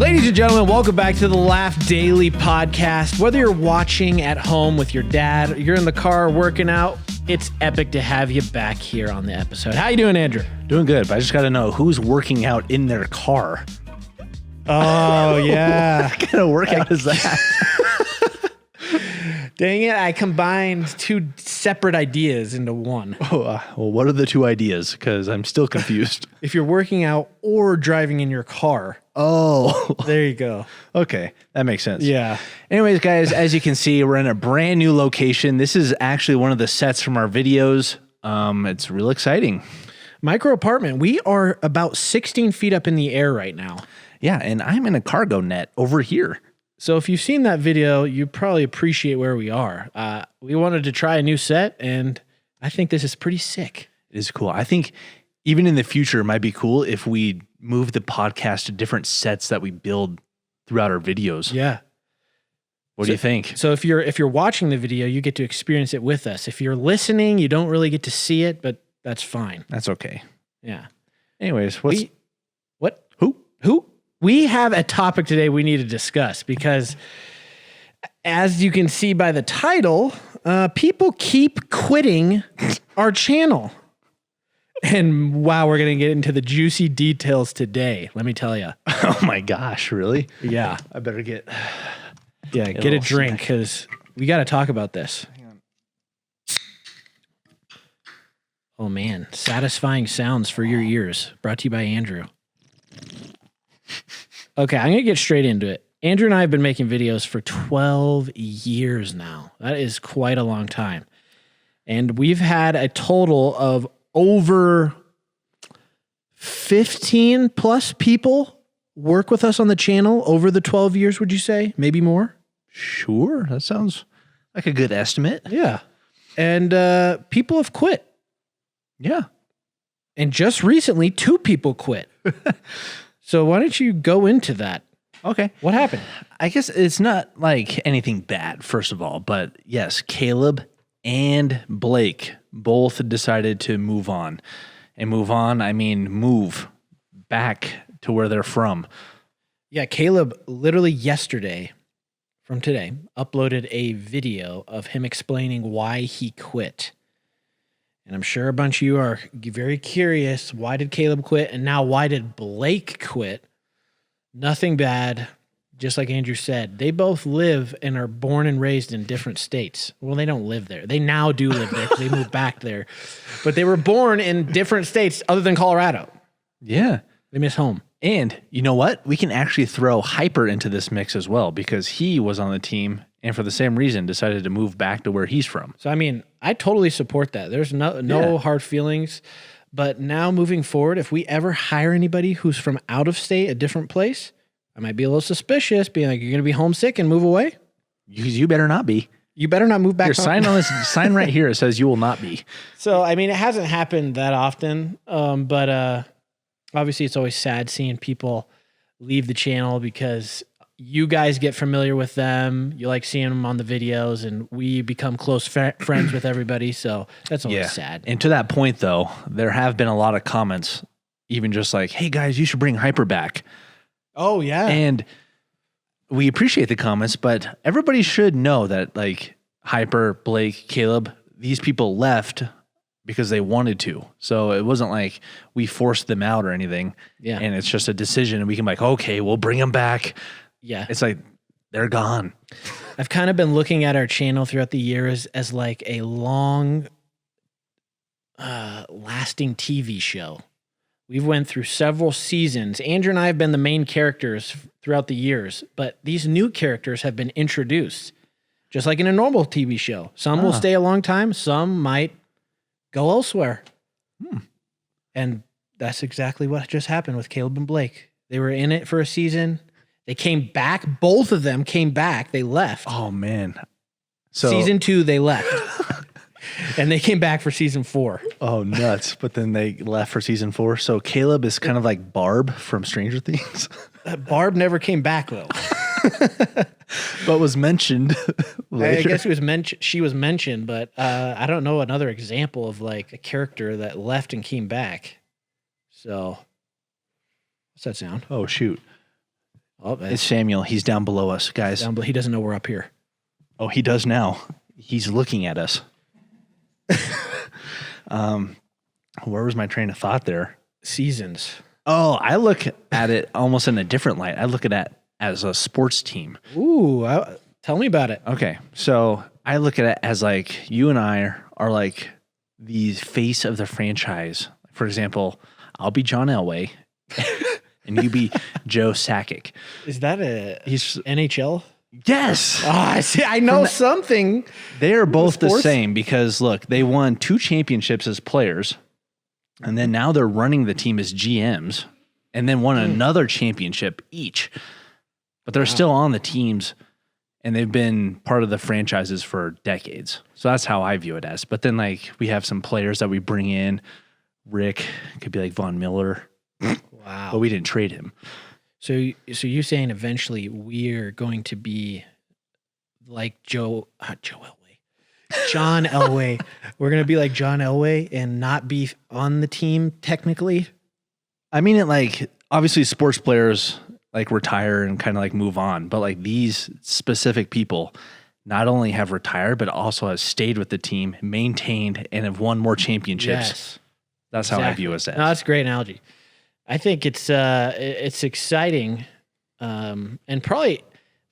Ladies and gentlemen, welcome back to the Laugh Daily podcast. Whether you're watching at home with your dad, or you're in the car working out, it's epic to have you back here on the episode. How you doing, Andrew? Doing good, but I just got to know who's working out in their car. Oh, yeah. What kind of workout is that? Dang it, I combined two separate ideas into one. Well, what are the two ideas? Because I'm still confused. If you're working out or driving in your car. Oh. There you go. Okay, that makes sense. Yeah. Anyways, guys, as you can see, we're in a brand new location. This is actually one of the sets from our videos. It's real exciting. Micro apartment. We are about 16 feet up in the air right now. Yeah, and I'm in a cargo net over here. So if you've seen that video, you probably appreciate where we are. We wanted to try a new set, and I think this is pretty sick. It is cool. I think even in the future, it might be cool if we move the podcast to different sets that we build throughout our videos. Yeah. What do you think? So if you're watching the video, you get to experience it with us. If you're listening, you don't really get to see it, but that's fine. That's okay. Yeah. Anyways, Who? We have a topic today we need to discuss because, as you can see by the title, people keep quitting our channel. And wow, we're going to get into the juicy details today. Let me tell you. Oh my gosh, really? Yeah. I better get a drink because we got to talk about this. Hang on. Oh man, satisfying sounds for your ears. Brought to you by Andrew. Okay, I'm going to get straight into it. Andrew and I have been making videos for 12 years now. That is quite a long time. And we've had a total of over 15 plus people work with us on the channel over the 12 years, would you say? Maybe more? Sure. That sounds like a good estimate. Yeah. And people have quit. Yeah. And just recently, 2 people quit. So why don't you go into that? Okay. What happened? I guess it's not like anything bad, first of all, but yes, Caleb and Blake both decided to move on. And move on, I mean move back to where they're from. Yeah, Caleb literally yesterday, from today, uploaded a video of him explaining why he quit. And I'm sure a bunch of you are very curious, why did Caleb quit? And now why did Blake quit? Nothing bad. Just like Andrew said, they both live and are born and raised in different states. Well, they don't live there. They now do live there because they moved back there. But they were born in different states other than Colorado. Yeah. They miss home. And you know what? We can actually throw Hyper into this mix as well because he was on the team and for the same reason decided to move back to where he's from. So, I mean, I totally support that. There's no hard feelings. But now moving forward, if we ever hire anybody who's from out of state, a different place, I might be a little suspicious, being like, you're going to be homesick and move away? You better not be. You better not move back Here, home. sign on this sign right here. It says you will not be. So, I mean, it hasn't happened that often, but obviously it's always sad seeing people leave the channel because you guys get familiar with them. You like seeing them on the videos, and we become close friends with everybody. So that's always sad. And to that point, though, there have been a lot of comments, even just like, hey, guys, you should bring Hyper back. Oh, yeah. And we appreciate the comments, but everybody should know that, like, Hyper, Blake, Caleb, these people left because they wanted to. So it wasn't like we forced them out or anything. Yeah. And it's just a decision, and we can be like, okay, we'll bring them back. Yeah. It's like they're gone. I've kind of been looking at our channel throughout the years as like a long lasting TV show. We've went through several seasons. Andrew and I have been the main characters throughout the years, but these new characters have been introduced just like in a normal TV show. Some will stay a long time. Some might go elsewhere. And that's exactly what just happened with Caleb and Blake. They were in it for a season. They came back. Both of them came back. They left. Oh, man. So Season 2, they left. And they came back for season 4. Oh, nuts. But then they left for season 4. So Caleb is kind of like Barb from Stranger Things. Barb never came back, though. But was mentioned later. I guess it was she was mentioned, but I don't know another example of like a character that left and came back. So, what's that sound? Oh, shoot. Oh, It's Samuel. He's down below us, guys. he doesn't know we're up here. Oh, he does now. He's looking at us. Where was my train of thought there? Seasons. Oh, I look at it almost in a different light. I look at it as a sports team. Ooh, tell me about it. Okay, so I look at it as like you and I are like the face of the franchise. For example, I'll be John Elway, and you be Joe Sakic. Is that He's NHL? Yes. I see. I know something. They are both the Sports? same because look, they won 2 championships as players, and then now they're running the team as GMs, and then won another championship each. But they're still on the teams, and they've been part of the franchises for decades. So that's how I view it as. But then like we have some players that we bring in. Rick could be like Von Miller. Wow. But we didn't trade him. So you're saying eventually we're going to be like John Elway. We're going to be like John Elway and not be on the team technically? I mean, it like obviously sports players like retire and kind of like move on, but like these specific people not only have retired, but also have stayed with the team, maintained, and have won more championships. Yes. That's how I view us as. No, that's a great analogy. I think it's exciting, and probably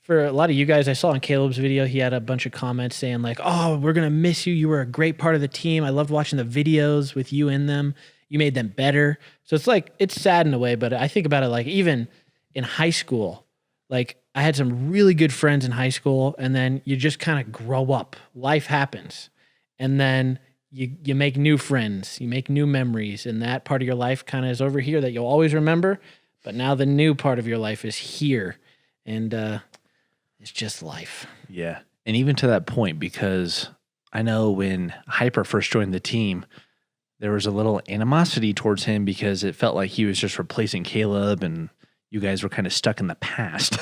for a lot of you guys. I saw in Caleb's video, he had a bunch of comments saying like, "Oh, we're gonna miss you. You were a great part of the team. I loved watching the videos with you in them. You made them better." So it's like it's sad in a way, but I think about it like even in high school, like I had some really good friends in high school, and then you just kind of grow up. Life happens, and then you make new friends, you make new memories, and that part of your life kind of is over here that you'll always remember. But now the new part of your life is here, and it's just life. Yeah. And even to that point, because I know when Hyper first joined the team, there was a little animosity towards him because it felt like he was just replacing Caleb and you guys were kind of stuck in the past.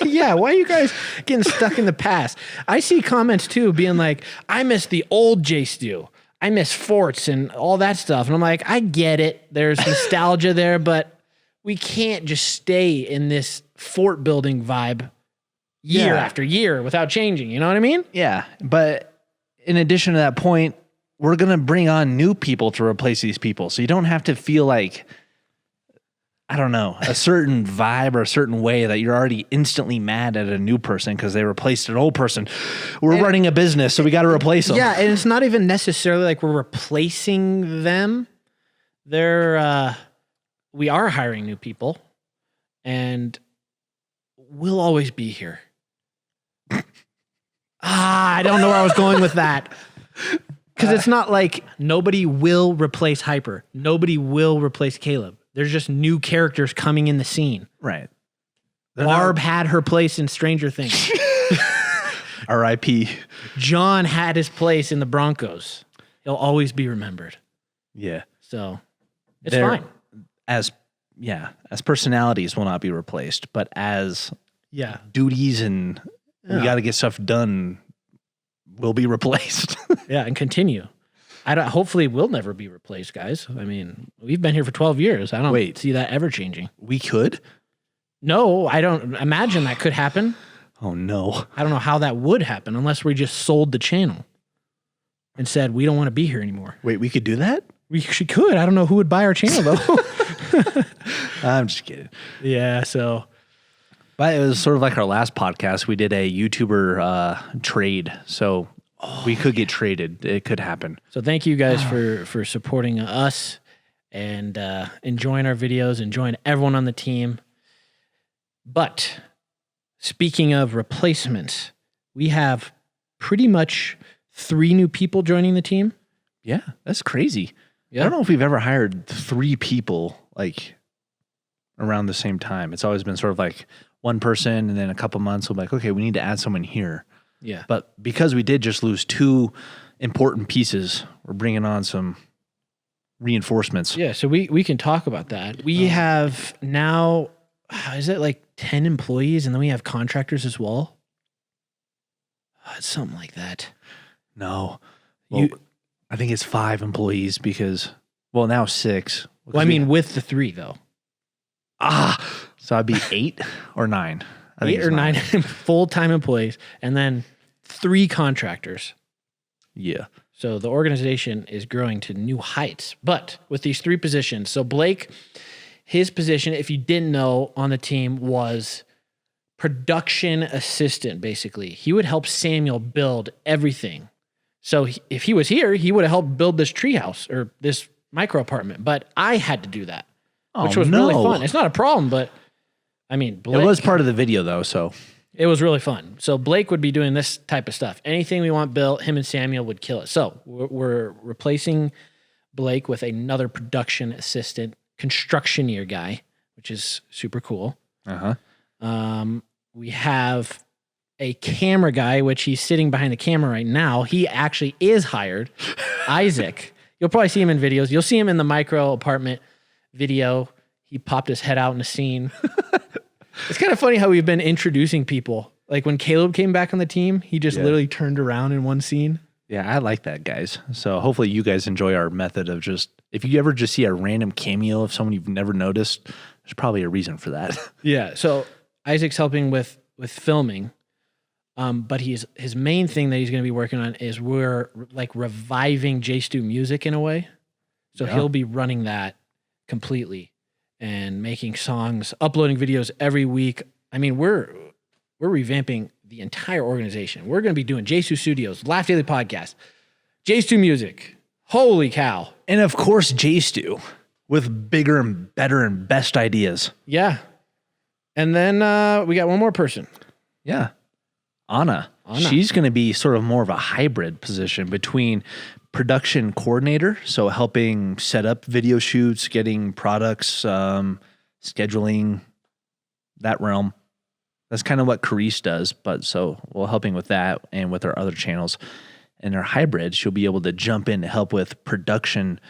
Yeah, why are you guys getting stuck in the past? I see comments too being like, I miss the old JStu. I miss forts and all that stuff. And I'm like, I get it. There's nostalgia there, but we can't just stay in this fort building vibe year after year without changing. You know what I mean? Yeah. But in addition to that point, we're going to bring on new people to replace these people. So you don't have to feel like, I don't know, a certain vibe or a certain way that you're already instantly mad at a new person because they replaced an old person. We're running a business, so we got to replace them. Yeah, and it's not even necessarily like we're replacing them. We are hiring new people, and we'll always be here. I don't know where I was going with that. Because it's not like nobody will replace Hyper. Nobody will replace Caleb. There's just new characters coming in the scene. Right. Barb had her place in Stranger Things. R.I.P. John had his place in the Broncos. He'll always be remembered. Yeah. So it's fine. As personalities will not be replaced, but as duties and we got to get stuff done will be replaced. Yeah, and continue. Hopefully we'll never be replaced, guys. I mean, we've been here for 12 years. I don't see that ever changing. We could? No, I don't imagine that could happen. Oh, no. I don't know how that would happen unless we just sold the channel and said, we don't want to be here anymore. Wait, we could do that? We could. I don't know who would buy our channel, though. I'm just kidding. Yeah, so. But it was sort of like our last podcast. We did a YouTuber trade. So we could get traded. It could happen. So thank you guys for supporting us and enjoying our videos, enjoying everyone on the team. But speaking of replacements, we have pretty much 3 new people joining the team. Yeah, that's crazy. Yeah. I don't know if we've ever hired 3 people like around the same time. It's always been sort of like one person and then a couple months we'll be like, okay, we need to add someone here. Yeah. But because we did just lose 2 important pieces, we're bringing on some reinforcements. Yeah, so we can talk about that. We have now, is it like 10 employees and then we have contractors as well? It's something like that. No. Well, I think it's 5 employees because, well, now 6. Well, I mean, with the 3 though. So I'd be 8 or 9. I think 8 it's or 9 full-time employees, and then 3 contractors. Yeah. So the organization is growing to new heights. But with these 3 positions, so Blake, his position, if you didn't know, on the team was production assistant, basically. He would help Samuel build everything. So if he was here, he would have helped build this treehouse or this micro apartment. But I had to do that, which was really fun. It's not a problem, but I mean, Blake, it was part of the video though, so it was really fun. So Blake would be doing this type of stuff. Anything we want built, him and Samuel would kill it. So we're replacing Blake with another production assistant, constructioneer guy, which is super cool. We have a camera guy, which he's sitting behind the camera right now. He actually is hired. Isaac. You'll probably see him in videos. You'll see him in the micro apartment video. He popped his head out in a scene. It's kind of funny how we've been introducing people. Like when Caleb came back on the team, he just literally turned around in one scene. Yeah, I like that, guys. So hopefully you guys enjoy our method of just, if you ever just see a random cameo of someone you've never noticed, there's probably a reason for that. Yeah. So Isaac's helping with filming. But his main thing that he's going to be working on is we're like reviving JStu music in a way. So he'll be running that completely and making songs, uploading videos every week. I mean, we're revamping the entire organization. We're going to be doing JStuStudios, Laugh Daily Podcast, JStu Music. Holy cow. And of course, JStu with bigger and better and best ideas. Yeah. And then we got one more person. Yeah. Anna. She's going to be sort of more of a hybrid position between production coordinator, so helping set up video shoots, getting products, scheduling, that realm. That's kind of what Carice does, but so we're helping with that and with our other channels. And our hybrid, she'll be able to jump in to help with production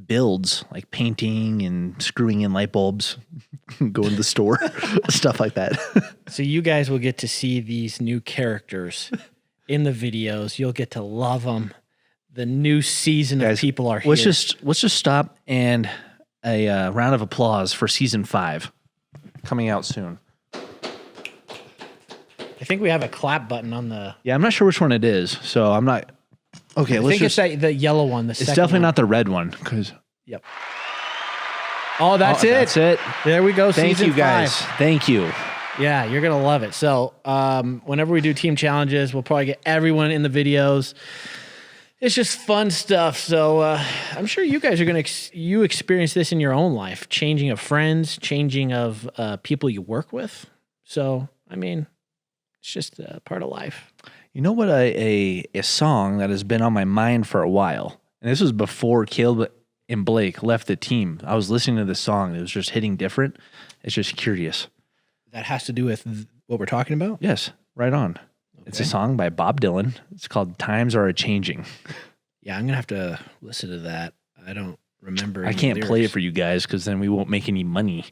builds, like painting and screwing in light bulbs, going to the store, stuff like that. So you guys will get to see these new characters in the videos. You'll get to love them. The new season of people are here. Let's just stop and a round of applause for season 5 coming out soon. I think we have a clap button on the. Yeah, I'm not sure which one it is, so I'm not. Okay, I think it's the yellow one. It's definitely not the red one, because. Yep. Oh, that's it. That's it. There we go. Thank you, guys. 5. Thank you. Yeah, you're gonna love it. So, whenever we do team challenges, we'll probably get everyone in the videos. It's just fun stuff. So, I'm sure you guys are gonna you experience this in your own life, changing of friends, changing of people you work with. So, I mean, it's just a part of life. You know what? A song that has been on my mind for a while, and this was before Caleb and Blake left the team. I was listening to this song. It was just hitting different. It's just Curious. That has to do with what we're talking about? Yes, right on. Okay. It's a song by Bob Dylan. It's called Times Are A-Changing. Yeah, I'm going to have to listen to that. I don't remember. I can't play it for you guys because then we won't make any money.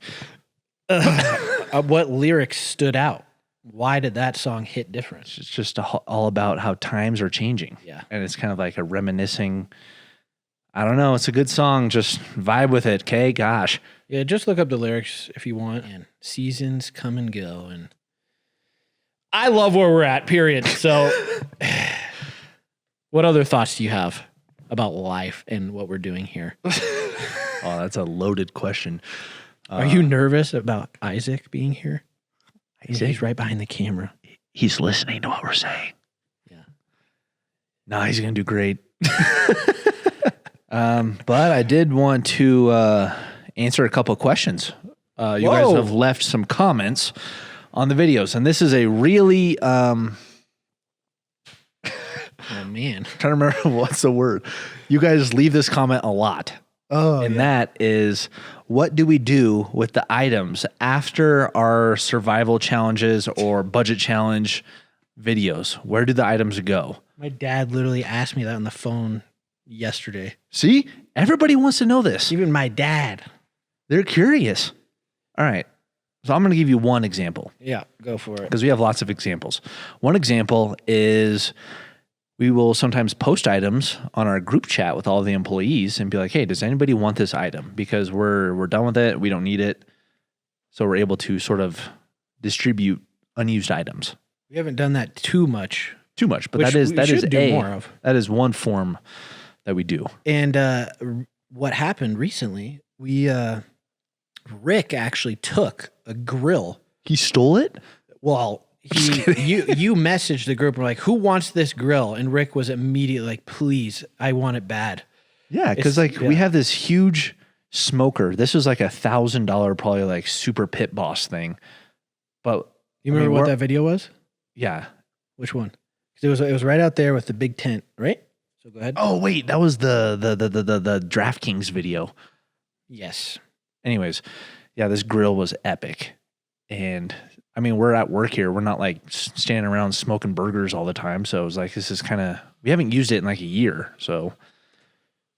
What lyrics stood out? Why did that song hit different? It's just all about how times are changing. Yeah. And it's kind of like a reminiscing. I don't know. It's a good song. Just vibe with it. Okay. Gosh. Yeah. Just look up the lyrics if you want. And seasons come and go. And I love where we're at, period. So what other thoughts do you have about life and what we're doing here? Oh, that's a loaded question. Are you nervous about Isaac being here? He's right behind the camera. He's listening to what we're saying. Yeah. No, he's going to do great. But I did want to answer a couple of questions. You guys have left some comments on the videos, and this is a really oh man, I'm trying to remember what's the word. You guys leave this comment a lot. Oh, and that is, what do we do with the items after our survival challenges or budget challenge videos? Where do the items go? My dad literally asked me that on the phone yesterday. See, everybody wants to know this. Even my dad. They're curious. All right. So I'm going to give you one example. Yeah, go for it. Because we have lots of examples. One example is we will sometimes post items on our group chat with all the employees and be like, hey, does anybody want this item? Because we're done with it. We don't need it. So we're able to sort of distribute unused items. We haven't done that too much. But Which that we is should do more of. that is one form that we do. And what happened recently, Rick actually took a grill. He stole it? Well, you messaged the group and were like, who wants this grill? And Rick was immediately like, please, I want it bad. Yeah, because we have this huge smoker. This was like $1,000 probably like super pit boss thing. But you remember what that video was? Yeah. Which one? Because it was right out there with the big tent, right? So go ahead. Oh wait, that was the DraftKings video. Yes. Anyways, yeah, this grill was epic. And I mean, we're at work here. We're not like standing around smoking burgers all the time. So it was like, this is kind of, we haven't used it in like a year. So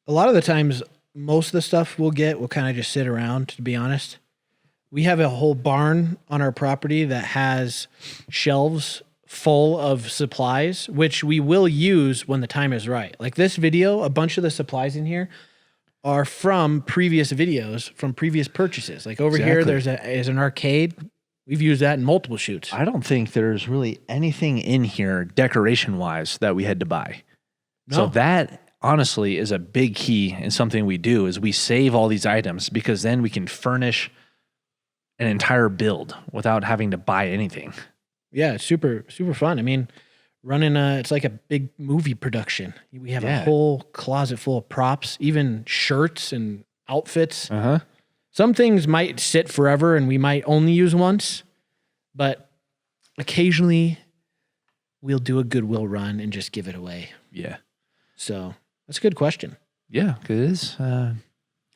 a lot of the times, most of the stuff we'll get will kind of just sit around, to be honest. We have a whole barn on our property that has shelves full of supplies, which we will use when the time is right. Like this video, a bunch of the supplies in here are from previous videos, from previous purchases. Like over here, there's an arcade. We've used that in multiple shoots. I don't think there's really anything in here decoration-wise that we had to buy. No. So that honestly is a big key in something we do is we save all these items because then we can furnish an entire build without having to buy anything. Yeah, it's super, super fun. I mean, running it's like a big movie production. We have a whole closet full of props, even shirts and outfits. Uh-huh. Some things might sit forever and we might only use once, but occasionally we'll do a Goodwill run and just give it away. Yeah. So that's a good question. Yeah, because how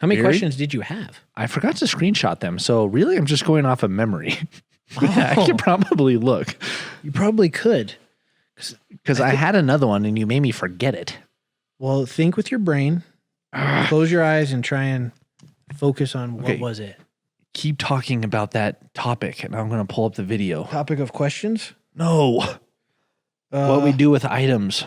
many questions did you have? I forgot to screenshot them. So really, I'm just going off of memory. Yeah, I could probably look. You probably could. Because I had another one and you made me forget it. Well, think with your brain. Close your eyes and try and focus on what was it. Keep talking about that topic and I'm going to pull up the video. Topic of questions? No. What we do with items.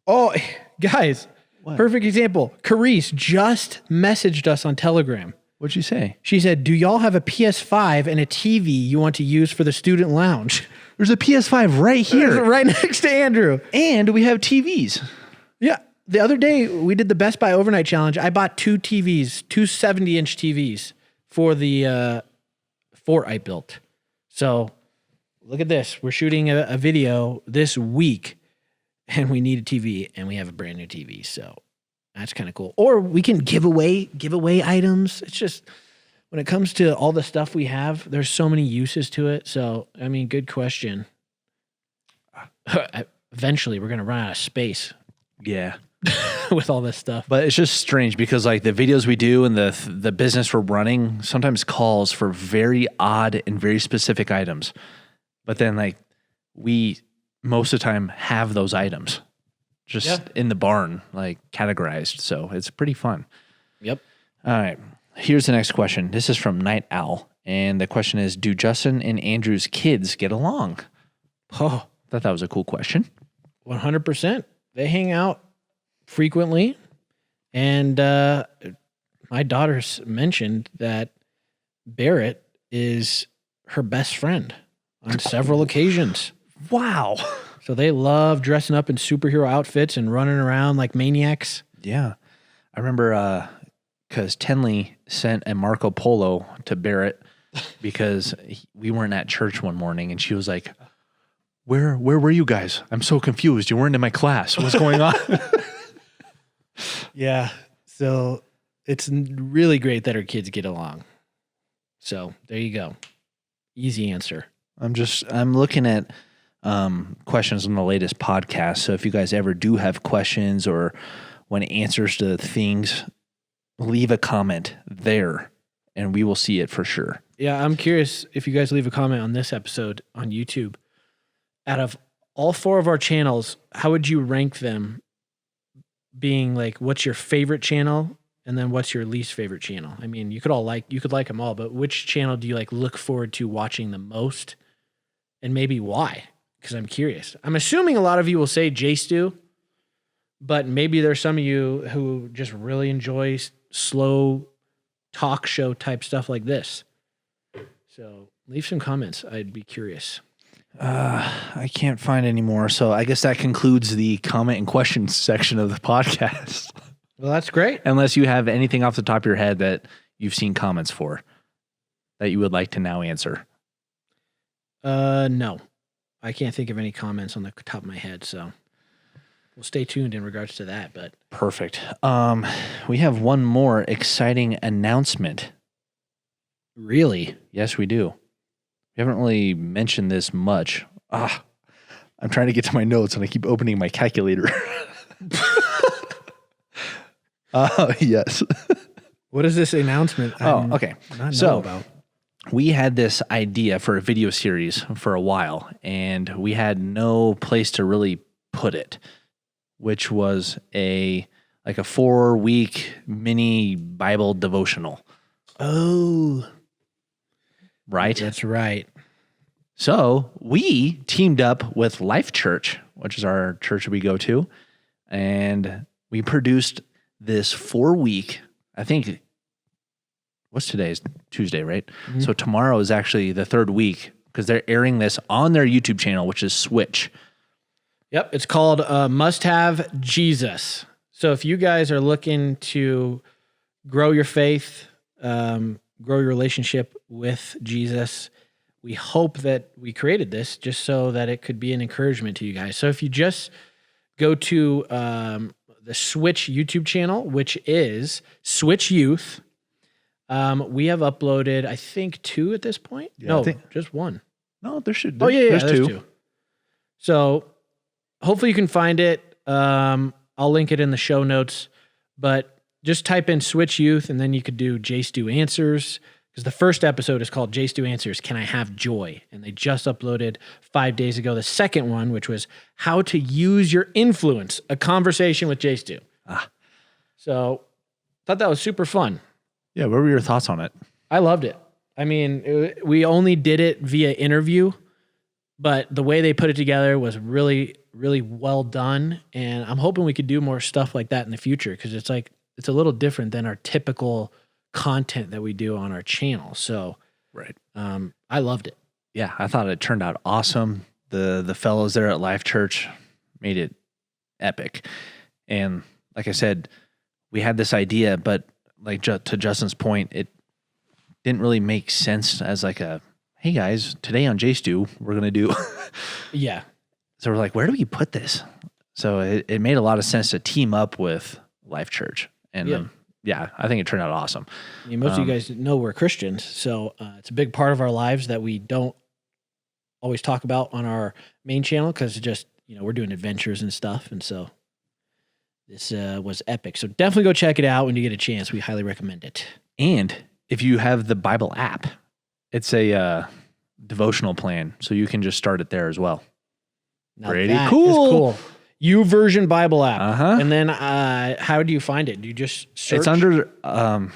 Oh, guys, perfect example. Carice just messaged us on Telegram. What'd you say? She said, do y'all have a PS5 and a TV you want to use for the student lounge? There's a PS5 right here. Right next to Andrew. And we have TVs. Yeah. The other day, we did the Best Buy overnight challenge. I bought two TVs, two 70-inch TVs for the fort I built. So look at this. We're shooting a video this week, and we need a TV, and we have a brand new TV. So that's kind of cool. Or we can give away items. It's just when it comes to all the stuff we have, there's so many uses to it. So, I mean, good question. Eventually, we're going to run out of space. Yeah. With all this stuff. But it's just strange because like the videos we do and the business we're running sometimes calls for very odd and very specific items. But then like we most of the time have those items just in the barn, like categorized. So it's pretty fun. Yep. All right. Here's the next question. This is from Night Owl. And the question is, do Justin and Andrew's kids get along? Oh, thought that was a cool question. 100%. They hang out frequently. And my daughter's mentioned that Barrett is her best friend on several occasions. Wow. So they love dressing up in superhero outfits and running around like maniacs. Yeah. I remember because Tenley sent a Marco Polo to Barrett because we weren't at church one morning and she was like, where were you guys? I'm so confused. You weren't in my class. What's going on? Yeah. So it's really great that our kids get along. So there you go. Easy answer. I'm looking at questions on the latest podcast. So if you guys ever do have questions or want answers to things, leave a comment there and we will see it for sure. Yeah, I'm curious if you guys leave a comment on this episode on YouTube. Out of all four of our channels, how would you rank them being like, what's your favorite channel? And then what's your least favorite channel? I mean, you could like them all, but which channel do you like look forward to watching the most? And maybe why? Because I'm curious. I'm assuming a lot of you will say JStu, but maybe there's some of you who just really enjoy slow talk show type stuff like this. So leave some comments. I'd be curious. I can't find any more. So I guess that concludes the comment and questions section of the podcast. Well, that's great. Unless you have anything off the top of your head that you've seen comments for that you would like to now answer. No, I can't think of any comments on the top of my head. So we'll stay tuned in regards to that. But perfect. We have one more exciting announcement. Really? Yes, we do. We haven't really mentioned this much. I'm trying to get to my notes and I keep opening my calculator. Yes. What is this announcement? Okay. So about? We had this idea for a video series for a while, and we had no place to really put it, which was a 4-week mini Bible devotional. Oh, right. That's right. So we teamed up with Life Church, which is our church we go to, and we produced this 4-week, I think, what's today's Tuesday, right? Mm-hmm. So tomorrow is actually the 3rd week because they're airing this on their YouTube channel, which is Switch. Yep. It's called Must Have Jesus. So if you guys are looking to grow your faith, grow your relationship with Jesus, we hope that we created this just so that it could be an encouragement to you guys. So if you just go to the Switch YouTube channel, which is Switch Youth, we have uploaded, I think, 2 at this point. Yeah, no, just 1. No, there's there's 2. So hopefully you can find it. I'll link it in the show notes, but just type in Switch Youth and then you could do JStu Answers, because the first episode is called JStu Answers, Can I Have Joy? And they just uploaded 5 days ago the second one, which was How to Use Your Influence, a conversation with JStu. So thought that was super fun. Yeah, what were your thoughts on it? I loved it. I mean, we only did it via interview, but the way they put it together was really, really well done. And I'm hoping we could do more stuff like that in the future, because it's a little different than our typical content that we do on our channel. So right. I loved it. Yeah, I thought it turned out awesome. The fellows there at Life Church made it epic. And like I said, we had this idea, but like to Justin's point, it didn't really make sense as hey guys, today on JStu, we're going to do. Yeah. So we're like, where do we put this? So it made a lot of sense to team up with Life Church. And yeah, I think it turned out awesome. I mean, most of you guys know we're Christians, so it's a big part of our lives that we don't always talk about on our main channel, because just, we're doing adventures and stuff. And so this was epic. So definitely go check it out when you get a chance. We highly recommend it. And if you have the Bible app, it's a devotional plan, so you can just start it there as well. Now pretty that cool. is cool. YouVersion Bible app. Uh-huh. And then how do you find it? Do you just search? It's under,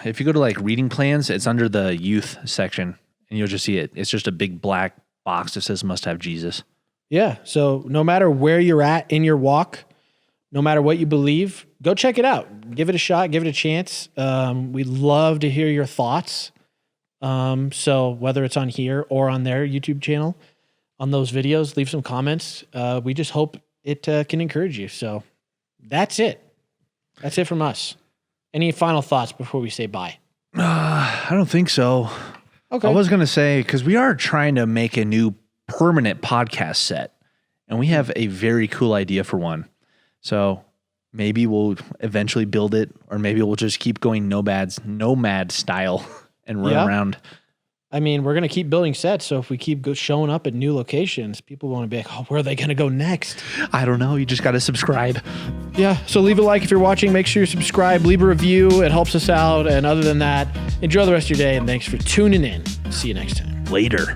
if you go to reading plans, it's under the youth section, and you'll just see it. It's just a big black box that says Must Have Jesus. Yeah. So no matter where you're at in your walk, no matter what you believe, go check it out. Give it a shot. Give it a chance. We'd love to hear your thoughts. So whether it's on here or on their YouTube channel, on those videos, leave some comments. We just hope it can encourage you. So that's it. That's it from us. Any final thoughts before we say bye? I don't think so. Okay. I was going to say, because we are trying to make a new permanent podcast set, and we have a very cool idea for one. So maybe we'll eventually build it, or maybe we'll just keep going nomad style and run around. I mean, we're going to keep building sets, so if we keep showing up at new locations, people want to be like, oh, where are they going to go next? I don't know. You just got to subscribe. Yeah, so leave a like if you're watching. Make sure you subscribe. Leave a review. It helps us out. And other than that, enjoy the rest of your day, and thanks for tuning in. See you next time. Later.